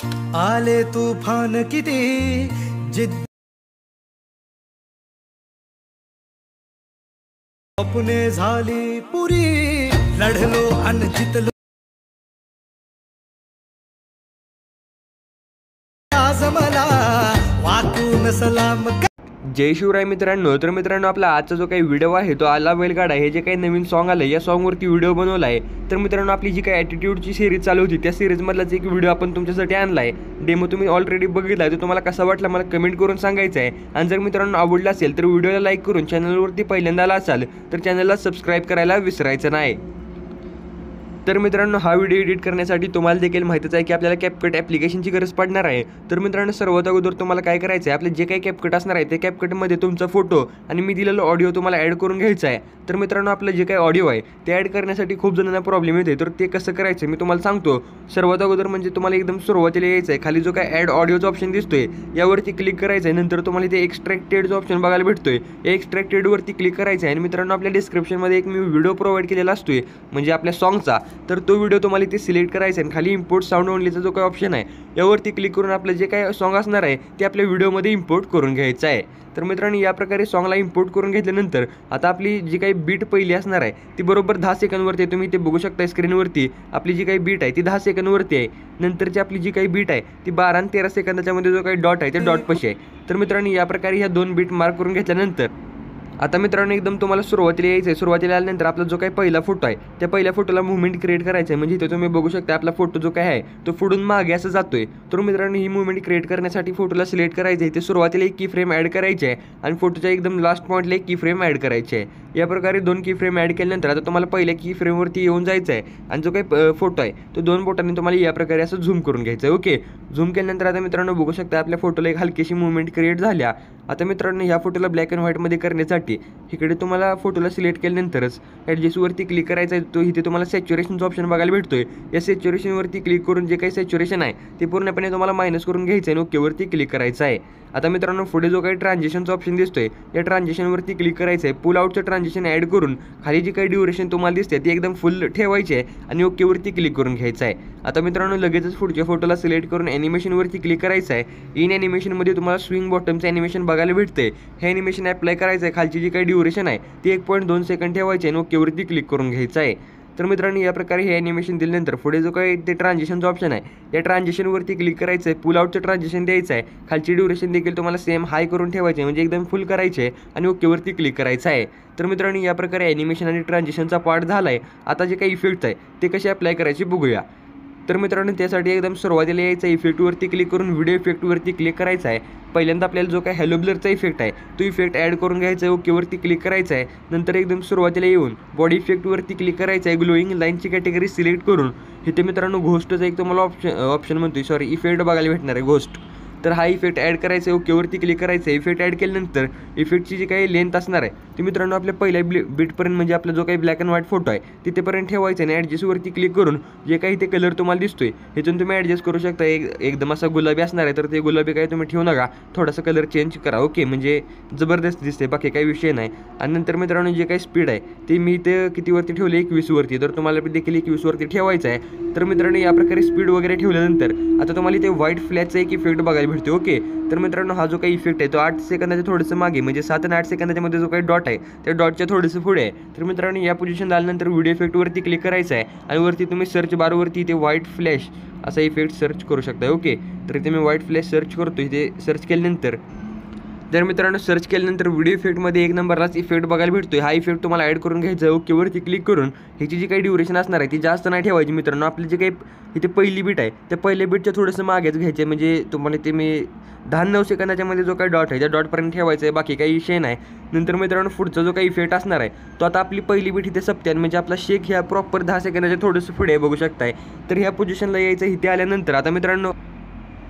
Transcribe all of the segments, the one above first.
आले तुफान किती जिद्द अपने झाली पुरी लढलो अन जितलो आज मला वाकून सलाम। जय शिवराय मित्रांनो। तर मित्रांनो आपला आजचा जो काही व्हिडिओ आहे तो आला बैलगाडा हे जे काही नवीन सॉन्ग आलं या सॉन्गवरती व्हिडिओ बनवला आहे। तर मित्रांनो आपली जी काही ॲटिट्यूडची सिरीज चालू होती त्या सिरीजमधलाच एक व्हिडिओ आपण तुमच्यासाठी आणला आहे। डेमो तुम्ही ऑलरेडी बघितला आहे, तर तुम्हाला कसा वाटला मला कमेंट करून सांगायचं आहे। आणि जर मित्रांनो आवडला असेल तर व्हिडिओला लाईक करून चॅनलवरती पहिल्यांदा आला असाल तर चॅनलला सबस्क्राईब करायला विसरायचं नाही। तर मित्रांनो हा व्हिडिओ एडिट करण्यासाठी तुम्हाला देखील माहितीच आहे की आपल्याला कॅपकट ॲप्लिकेशनची गरज पडणार आहे। तर मित्रांनो सर्वात अगोदर तुम्हाला काय करायचं आहे, आपले जे काही कॅपकट असणार आहे ते कॅपकटमध्ये तुमचा फोटो आणि मी दिलेला ऑडिओ तुम्हाला ॲड करून घ्यायचा आहे। तर मित्रांनो आपलं जे काही ऑडिओ आहे ते ॲड करण्यासाठी खूप जणांना प्रॉब्लेम येते, तर ते कसं करायचं मी तुम्हाला सांगतो। सर्वात अगोदर म्हणजे तुम्हाला एकदम सुरुवातीला यायचं आहे, खाली जो काही ॲड ऑडिओचा ऑप्शन दिसतोय यावरती क्लिक करायचं आहे। नंतर तुम्हाला ते एक्स्ट्रॅक्टेडचा ऑप्शन बघायला भेटतोय, या एक्स्ट्रॅक्टेडवरती क्लिक करायचं आहे। आणि मित्रांनो आपल्या डिस्क्रिप्शनमध्ये एक मी व्हिडिओ प्रोव्हाइड केलेला असतोय म्हणजे आपल्या सॉन्गचा, तर तो व्हिडिओ तुम्हाला इथे सिलेक्ट करायचा आहे। खाली इम्पोर्ट साऊंड ओनलीचा जो काही ऑप्शन आहे यावरती क्लिक करून आपलं जे काही सॉन्ग असणार आहे ते आपल्या व्हिडिओमध्ये इम्पोर्ट करून घ्यायचं आहे। तर मित्रांनो या प्रकारे सॉन्गला इम्पोर्ट करून घेतल्यानंतर आता आपली जी काही बीट पहिली असणार आहे ती बरोबर 10 सेकंदवरती आहे। तुम्ही ते बघू शकता स्क्रीनवरती आपली जी काही बीट आहे ती 10 सेकंदवरती आहे। नंतरची आपली जी काही बीट आहे ती 12 आणि 13 सेकंदाच्या मध्ये जो काही डॉट आहे ते डॉट पाशी आहे। तर मित्रांनो या प्रकारे ह्या दोन बीट मार्क करून घेतल्यानंतर आता मित्रांनो एकदम तुम्हाला सुरुवातीला यायचं आहे। सुरुवातीला आल्यानंतर आपला जो काही पहिला फोटो आहे त्या पहिल्या फोटोला मुवमेंट क्रिएट करायचं आहे। म्हणजे इथे तुम्ही बघू शकता आपला फोटो जो काय आहे तो पुढून मागे असं जातोय। तर मित्रांनो ही मुवमेंट क्रिएट करण्यासाठी फोटोला सिलेक्ट करायचं आहे, ते सुरुवातीला एक की फ्रेम ॲड करायची आहे आणि फोटोच्या एकदम लास्ट पॉईंटला एक की फ्रेम ॲड करायची आहे। या प्रकारे दोन की फ्रेम ॲड केल्यानंतर आता तुम्हाला पहिल्या की फ्रेमवरती येऊन जायचं आहे आणि जो काही फोटो आहे तो दोन बोटांनी तुम्हाला या प्रकारे असं झूम करून घ्यायचं आहे। ओके, झूम केल्यानंतर आता मित्रांनो बघू शकता आपल्या फोटोला एक हलकीशी मुवमेंट क्रिएट झाल्या। आता मित्रांनो ह्या फोटोला ब्लॅक अँड व्हाईटमध्ये करण्यासाठी इकडे तुम्हाला फोटोला सिलेक्ट केल्यानंतरच ॲडजस्टवरती क्लिक करायचं आहे, तो इथे तुम्हाला सॅच्युरेशनचा ऑप्शन बघायला भेटतोय। या सॅच्युरेशनवरती क्लिक करून जे काही सॅच्युरेशन आहे ते पूर्णपणे तुम्हाला मायनस करून घ्यायचं आहे आणि ओकेवरती क्लिक करायचं आहे। आता मित्रांनो पुढे जो काही ट्रान्झिशनचा ऑप्शन दिसतोय या ट्रान्झिशनवरती क्लिक करायचं आहे। पुल आउटचं ट्रान्झिशन ॲड करून खाली जी काही ड्युरेशन तुम्हाला दिसते ती एकदम फुल ठेवायची आहे आणि ओकेवरती क्लिक करून घ्यायचं आहे। आता मित्रांनो लगेचच पुढच्या फोटोला सिलेक्ट करून ॲनिमेशनवरती क्लिक करायचं आहे। इन ॲनिमेशनमध्ये तुम्हाला स्विंग बॉटमचं ॲनिमेशन बघायला भेटते, हे ॲनिमेशन ॲप्लाय करायचं आहे। खालची जी काही ड्युरेशन आहे ती 1.2 सेकंड ठेवायची आहे आणि ओकेवरती क्लिक करून घ्यायचं आहे। तर मित्रांनो या प्रकारे हे ॲनिमेशन दिल्यानंतर पुढे जो काही ते ट्रान्झिशनचा ऑप्शन आहे या ट्रान्झिशनवरती क्लिक करायचं आहे। पुल आउटचं ट्रान्झिशन द्यायचं आहे, खालची ड्युरेशन देखील तुम्हाला सेम हाय करून ठेवायचे म्हणजे एकदम फुल करायचे आहे आणि ओकेवरती क्लिक करायचं आहे। तर मित्रांनो या प्रकारे ॲनिमेशन आणि ट्रान्झिशनचा पार्ट झाला आहे। आता जे काही इफेक्ट आहे ते कसे अप्लाय करायचे बघूया। तर मित्रांनो त्यासाठी एकदम सुरुवातीला यायचं आहे, इफेक्टवरती क्लिक करून व्हिडिओ इफेक्टवरती क्लिक करायचं आहे। पहिल्यांदा आपल्याला जो काही हॅलो ब्लरचा इफेक्ट आहे तो इफेक्ट ॲड करून घ्यायचा आहे, ओकेवरती क्लिक करायचं आहे। नंतर एकदम सुरुवातीला येऊन बॉडी इफेक्टवरती क्लिक करायचं आहे, ग्लोईंग लाईनची कॅटेगरी सिलेक्ट करून इथे मित्रांनो घोस्टचा एक तुम्हाला ऑप्शन म्हणतोय इफेक्ट बघायला भेटणार आहे घोस्ट। तर हा इफेक्ट ॲड करायचा आहे, ओकेवरती क्लिक करायचं आहे। इफेक्ट ॲड केल्यानंतर इफेक्टची जी काही लेंथ असणार आहे ती मित्रांनो आपल्या पहिल्या बीटपर्यंत म्हणजे आपला जो काही ब्लॅक अँड व्हाईट फोटो आहे तिथेपर्यंत ठेवायचं आणि ॲडजस्टवरती क्लिक करून जे काही ते कलर तुम्हाला दिसतोय ह्यातून तुम्ही ॲडजस्ट करू शकता। एकदम असा गुलाबी असणार आहे तर ते गुलाबी काही तुम्ही ठेवू नका, थोडासा कलर चेंज करा। ओके, म्हणजे जबरदस्त दिसते, बाकी काही विषय नाही। आणि नंतर मित्रांनो जे काही स्पीड आहे ते मी इथे कितीवरती ठेवले 21वरती, तर तुम्हाला देखील 21वरती ठेवायचं आहे। तर मित्रांनो या प्रकारे स्पीड वगैरे ठेवल्यानंतर आता तुम्हाला इथे व्हाईट फ्लॅशचा एक इफेक्ट बघायला भेटतो। ओके, तर मित्रांनो हा जो काही इफेक्ट आहे तो 8 सेकंदाच्या थोडंसं मागे म्हणजे 7 आणि 8 सेकंदाच्या मध्ये जो काही डॉट आहे त्या डॉटच्या थोडंसं पुढे आहे। तर मित्रांनो या पोझिशनला आल्यानंतर व्हिडिओ इफेक्टवरती क्लिक करायचं आहे आणि वरती तुम्ही सर्च बारवरती इथे व्हाईट फ्लॅश असा इफेक्ट सर्च करू शकता। ओके, तर इथे मी व्हाईट फ्लॅश सर्च करतो। इथे सर्च केल्यानंतर तर मित्रांनो सर्च केल्यानंतर व्हिडिओ इफेक्टमध्ये एक नंबरलाच इफेक्ट बघायला भेटतोय, हा इफेक्ट तुम्हाला ॲड करून घ्यायचा आहे। ओकेवरती क्लिक करून ह्याची जी काही ड्युरेशन असणार आहे ती जास्त नाही ठेवायची मित्रांनो। आपली जी काही इथे पहिली बीट आहे त्या पहिल्या बीटच्या थोडंसं मागेच घ्यायचं आहे, म्हणजे तुम्हाला ते मी 10-9 सेकंदाच्या मध्ये जो काही डॉट आहे त्या डॉटपर्यंत ठेवायचं आहे, बाकी काही विषय नाही। नंतर मित्रांनो पुढचा जो काही इफेक्ट असणार आहे तो आता आपली पहिली बीट इथे सपते म्हणजे आपला शेक ह्या प्रॉपर 10 सेकंदाच्या थोडंसं पुढे बघू शकताय। तर ह्या पोझिशनला यायचं, इथे आल्यानंतर आता मित्रांनो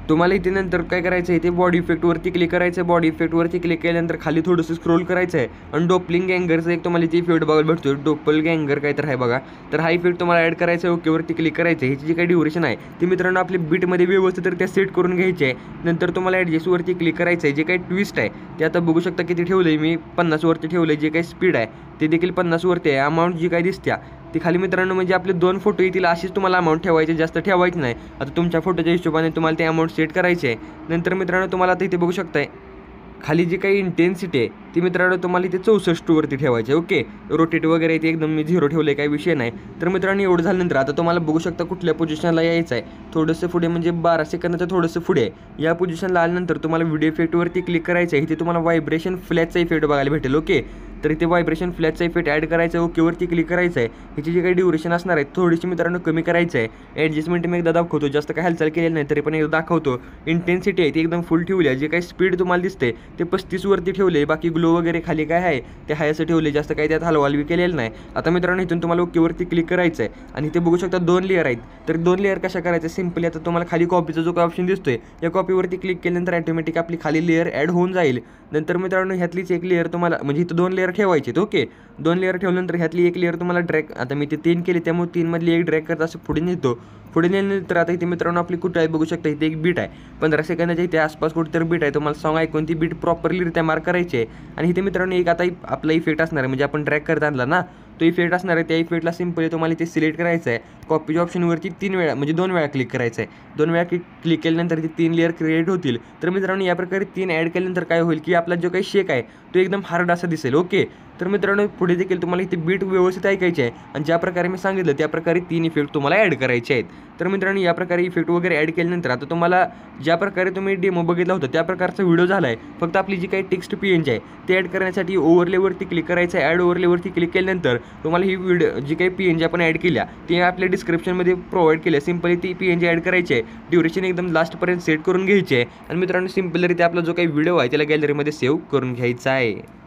तुम्हाला इथे नंतर काय करायचं आहे, इथे बॉडी इफेक्टवरती क्लिक करायचं आहे। बॉडी इफेक्टवरती क्लिक केल्यानंतर खाली थोडंसं स्क्रोल करायचं आहे आणि डोपलिंग गँगरचं एक तुम्हाला इथे इफेक्ट बघायला भेटतो, डोपल गँगर काय तर आहे बघा। तर हा इफेक्ट तुम्हाला ॲड करायचा आहे, ओकेवरती क्लिक करायचं आहे। ह्याची जी काही ड्युरेशन आहे ती मित्रांनो आपली बीटमध्ये व्यवस्थित तर त्या सेट करून घ्यायची आहे। नंतर तुम्हाला ॲडजस्टवरती क्लिक करायचं आहे, जे काही ट्विस्ट आहे ते आता बघू शकता किती ठेवलं आहे मी, 50वरती ठेवलं आहे। जे काही स्पीड आहे ते देखील 50वरती आहे। अमाऊंट जी काही दिसत्या ती खाली मित्रांनो म्हणजे आपले 2 फोटो येतील अशीच तुम्हाला अमाऊंट ठेवायची, जास्त ठेवायची नाही. आता तुमच्या फोटोच्या हिशोबाने तुम्हाला ते अमाऊंट सेट करायची आहे. नंतर मित्रांनो तुम्हाला आता इथे बघू शकताय खाली जी काही इंटेन्सिटी आहे ती मित्रांनो तुम्हाला इथे 64 वरती ठेवायची. ओके, रोटेट वगैरे ते एकदम मी 0 ठेवले, काही विषय नाही. तर मित्रांनो एवढं झाल्यानंतर आता तुम्हाला बघू शकता कुठल्या पोझिशनला यायचं आहे. थोडंसं पुढे म्हणजे 12 सेकंदाचं थोडंसं पुढे या पोझिशनला आल्यानंतर तुम्हाला व्हिडिओ इफेक्टवरती क्लिक करायचं आहे. इथे तुम्हाला व्हायब्रेशन फ्लॅशचा इफेक्ट बघायला भेटेल. ओके, तर इथे व्हायब्रेशन फ्लॅशचा इफेक्ट ॲड करायचा आहे. ओकेवरती क्लिक करायचं आहे. ह्याची जी काही ड्युरेशन असणार आहे थोडीशी मित्रांनो कमी करायचं आहे. ॲडजस्टमेंट मी एकदा दाखवतो, जास्त काही हालचाल केलेली नाही तरी पण एकदा दाखवतो. इंटेन्सिटी आहे ती एकदम फुल ठेवली आहे. जे काही स्पीड तुम्हाला दिसते ते 35 वरती ठेवले. बाकी ग्लो वगैरे खाली काय आहे ते हाय असं ठेवले, जास्त काही त्यात हलवालवी केलेलं नाही. आता मित्रांनो इथून तुम्हाला ओकेवरती क्लिक करायचं आहे आणि इथे बघू शकता 2 लेअर आहेत. तर 2 लेअर कशा करायचं सिम्पली आता तुम्हाला खाली कॉपीचा जो काही ऑप्शन दिसतोय या कॉपीवरती क्लिक केल्यानंतर ऑटोमॅटिक आपली खाली लेअर ॲड होऊन जाईल. नंतर मित्रांनो ह्यातलीच एक लेअर तुम्हाला म्हणजे इथं 2 लेअर ठेवायचे. ओके, 2 लेअर ठेवल्यानंतर ह्यातली एक लेअर तुम्हाला ड्रॅग, आता मी ते 3 केले त्यामुळे 3 मधली एक ड्रॅग करता असं पुढे नेतो. पुढे नेल्यानंतर आता इथे मित्रांनो आपली कुठं आहे बघू शकता, इथे एक बीट आहे 15 सेकंदाच्या इथे आसपास कुठेतरी बीट आहे. तुम्हाला सॉंग ऐकून ती बीट प्रॉपरलीरित्या मार्क करायची आहे. आणि इथे मित्रांनो एक आता आपला इफेक्ट असणार आहे म्हणजे आपण ड्रॅग करता आणला ना तो इफेक्ट असणार आहे. त्या इफेक्टला सिम्पली तुम्हाला इथे सिलेक्ट करायचं आहे. कॉपीच्या ऑप्शनवरती 3 वेळा म्हणजे 2 वेळा क्लिक करायचं आहे. 2 वेळा क्लिक केल्यानंतर ते 3 लेअर क्रिएट होतील. तर मित्रांनो या प्रकारे 3 ॲड केल्यानंतर काय होईल की आपला जो काही शेक आहे तो एकदम हार्ड असा दिसेल. ओके, तर मित्रांनो पुढे देखील तुम्हाला इथे बीट व्यवस्थित ऐकायची आहे आणि ज्या प्रकारे मी सांगितलं त्या प्रकारे 3 इफेक्ट तुम्हाला ॲड करायचे आहेत. तर मित्रांनो या प्रकारे इफेक्ट वगैरे ॲड केल्यानंतर आता तुम्हाला ज्या प्रकारे तुम्ही डेमो बघितला होता त्या प्रकारचा व्हिडिओ झाला आहे. फक्त आपली जी काही टेक्स्ट PNG आहे ते ॲड करण्यासाठी ओव्हरलेवरती क्लिक करायचं आहे. ॲड ओव्हरलेवरती क्लिक केल्यानंतर तुम्हाला ही व्हिडिओ जी काही PNG आपण ॲड केल्या ते आपल्या डिस्क्रिप्शनमध्ये प्रोव्हाइड केल्या. सिम्पली ती PNG ॲड करायची आहे. ड्युरेशन एकदम लास्टपर्यंत सेट करून घ्यायची आहे आणि मित्रांनो सिम्पलरित्या आपला जो काही व्हिडिओ आहे त्याला गॅलरीमध्ये सेव्ह करून घ्यायचा आहे.